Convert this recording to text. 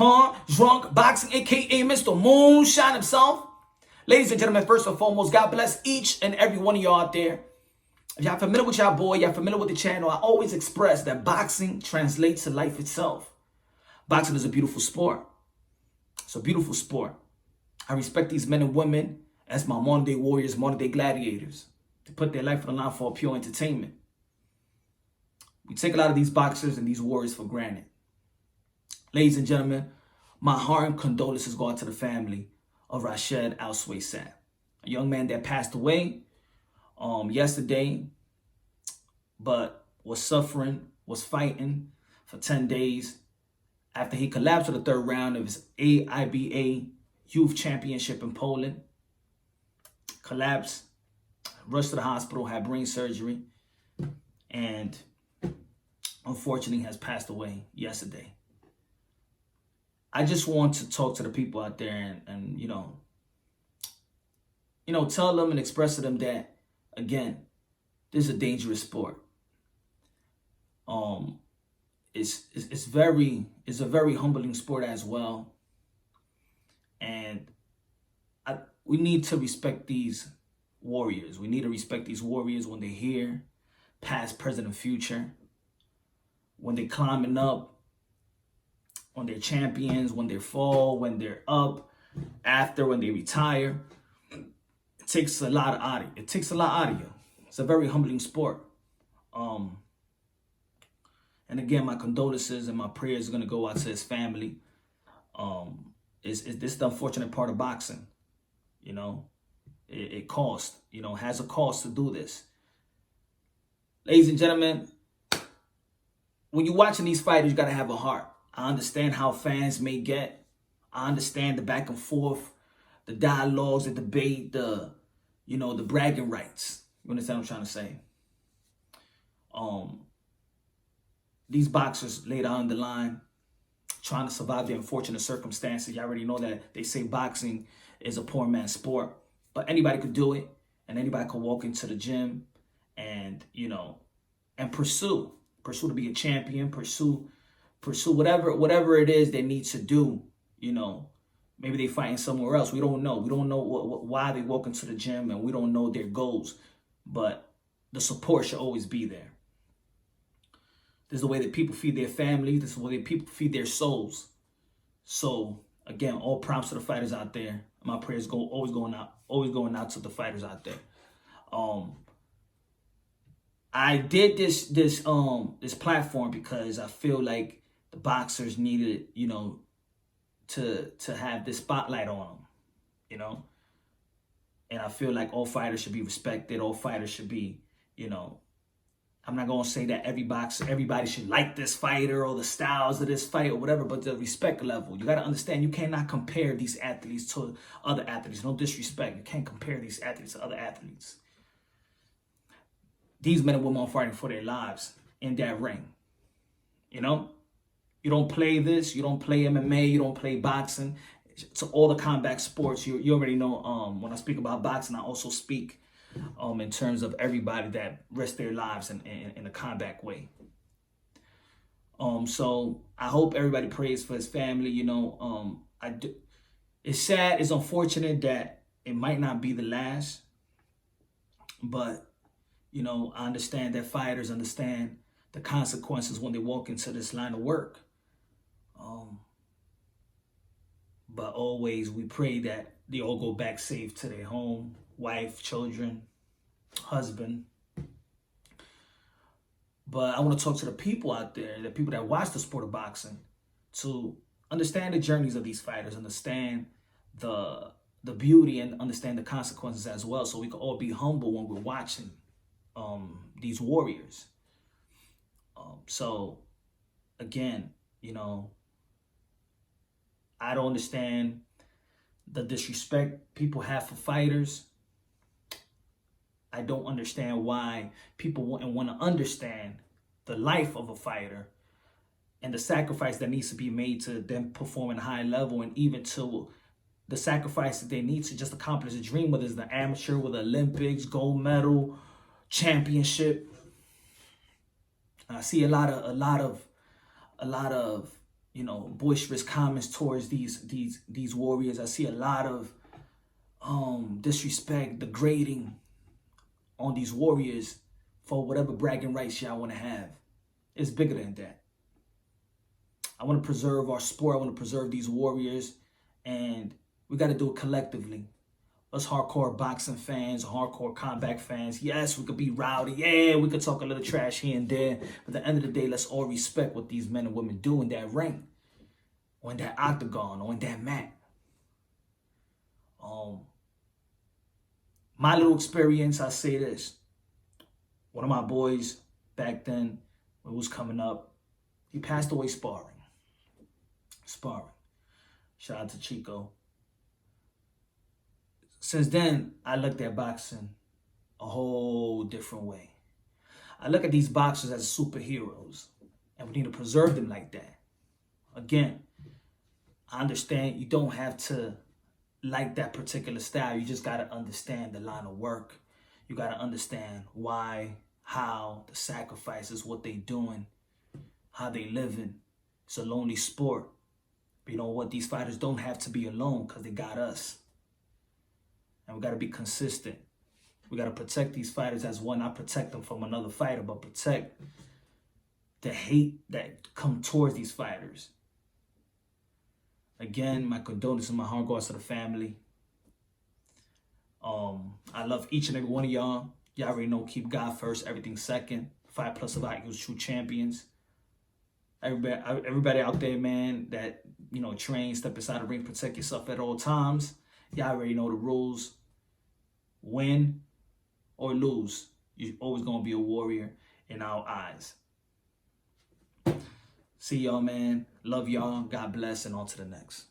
Drunk Boxing, aka Mr. Moonshine himself. Ladies and gentlemen, first and foremost, God bless each and every one of y'all out there. If y'all familiar with y'all boy, y'all familiar with the channel, I always express that boxing translates to life itself. Boxing is a beautiful sport. It's a beautiful sport. I respect these men and women as my modern day warriors, modern day gladiators. They put their life on the line for pure entertainment. We take a lot of these boxers and these warriors for granted. Ladies and gentlemen, my heart and condolences go out to the family of Rashed Al-Swaisat, a young man that passed away yesterday, but was fighting for 10 days after he collapsed in the third round of his AIBA Youth Championship in Poland. Collapsed, rushed to the hospital, had brain surgery, and unfortunately has passed away yesterday. I just want to talk to the people out there and you know, tell them and express to them that, again, this is a dangerous sport. It's a very humbling sport as well. And we need to respect these warriors. We need to respect these warriors when they're here, past, present, and future. When they're climbing up, when they're champions, when they fall, when they're up, after, when they retire. It takes a lot out of you. It takes a lot out of you. It's a very humbling sport. And again, my condolences and my prayers are going to go out to his family. This is the unfortunate part of boxing. You know, it costs, has a cost to do this. Ladies and gentlemen, when you're watching these fighters, you got to have a heart. I understand how fans may get. I understand the back and forth, the dialogues, the debate, the bragging rights. You understand what I'm trying to say? These boxers later on the line, trying to survive the unfortunate circumstances. You already know that they say boxing is a poor man's sport, but anybody could do it, and anybody could walk into the gym and and pursue to be a champion, pursue whatever it is they need to do. Maybe they fighting somewhere else. We don't know. We don't know why they walk into the gym, and we don't know their goals. But the support should always be there. This is the way that people feed their family. This is the way that people feed their souls. So again, all props to the fighters out there. My prayers always going out to the fighters out there. I did this platform because I feel like the boxers needed, to have this spotlight on them, And I feel like all fighters should be respected. All fighters should be, I'm not going to say that everybody should like this fighter or the styles of this fight or whatever, but the respect level. You got to understand, you cannot compare these athletes to other athletes. No disrespect. You can't compare these athletes to other athletes. These men and women are fighting for their lives in that ring. You don't play this. You don't play MMA. You don't play boxing. To all the combat sports, you already know. When I speak about boxing, I also speak in terms of everybody that risk their lives in a combat way. So I hope everybody prays for his family. It's sad. It's unfortunate that it might not be the last, but I understand that fighters understand the consequences when they walk into this line of work. But always we pray that they all go back safe to their home, wife, children, husband. But I want to talk to the people out there, the people that watch the sport of boxing, to understand the journeys of these fighters, understand the beauty, and understand the consequences as well, so we can all be humble when we're watching these warriors. So again, I don't understand the disrespect people have for fighters. I don't understand why people wouldn't want to understand the life of a fighter and the sacrifice that needs to be made to them perform at a high level, and even to the sacrifice that they need to just accomplish a dream, whether it's the amateur, with the Olympics, gold medal, championship. I see a lot of you know, boisterous comments towards these warriors. I see a lot of disrespect, degrading on these warriors for whatever bragging rights y'all want to have. It's bigger than that. I want to preserve our sport. I want to preserve these warriors, and we got to do it collectively. Us hardcore boxing fans, hardcore combat fans, yes, we could be rowdy. Yeah, we could talk a little trash here and there. But at the end of the day, let's all respect what these men and women do in that ring, or in that octagon, or in that mat. My little experience, I say this. One of my boys back then, when it was coming up, he passed away sparring. Shout out to Chico. Since then, I looked at boxing a whole different way. I look at these boxers as superheroes, and we need to preserve them like that. Again, I understand you don't have to like that particular style. You just got to understand the line of work. You got to understand why, how, the sacrifices, what they doing, how they living. It's a lonely sport. But you know what? These fighters don't have to be alone because they got us. And we got to be consistent. We got to protect these fighters as one. Not protect them from another fighter, but protect the hate that come towards these fighters. Again, my condolences and my heart goes to the family. I love each and every one of y'all. Y'all already know, keep God first, everything second. 5 plus of equals true champions. Everybody out there, man, that, you know, train, step inside the ring, protect yourself at all times. Y'all already know the rules. Win or lose, you're always going to be a warrior in our eyes. See y'all, man. Love y'all. God bless, and on to the next.